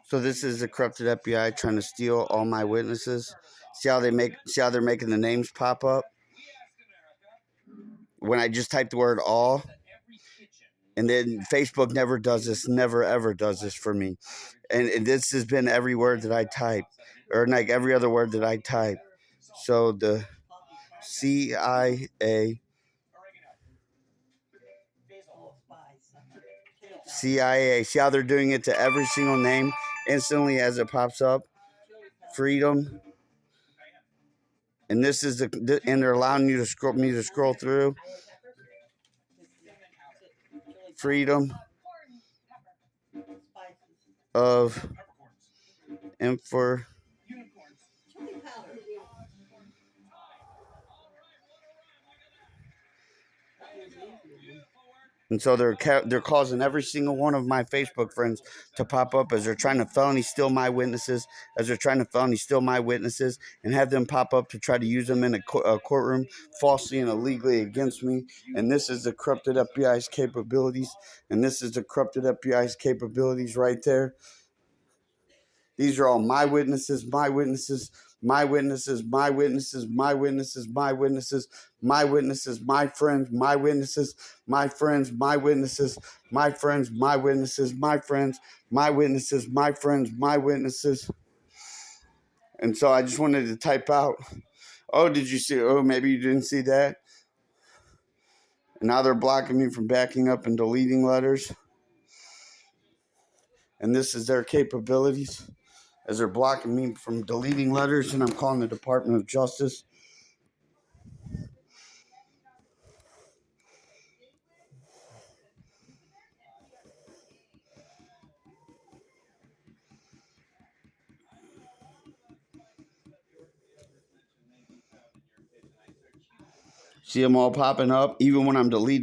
So this is the corrupted FBI trying to steal all my witnesses. See how they're making the names pop up when I just type the word all. And then Facebook never does this, never ever does this for me. And this has been every word that I type, or like every other word that I type. So the CIA, CIA. See how they're doing it to every single name instantly as it pops up. Freedom, and this is and they're allowing you to scroll through. Freedom of info. And so they're causing every single one of my Facebook friends to pop up as they're trying to felony steal my witnesses, and have them pop up to try to use them in a courtroom falsely and illegally against me. And this is the corrupted FBI's capabilities. Right there. These are all my witnesses, my witnesses, my witnesses, my witnesses, my witnesses, my witnesses, my witnesses, my friends, my witnesses, my friends, my witnesses, my friends, my witnesses, my friends, my witnesses, my friends, my witnesses. And so I just wanted to type out, oh, did you see? Oh, maybe you didn't see that. And now they're blocking me from backing up and deleting letters. And this is their capabilities as they're blocking me from deleting letters, and I'm calling the Department of Justice. See them all popping up, even when I'm deleting.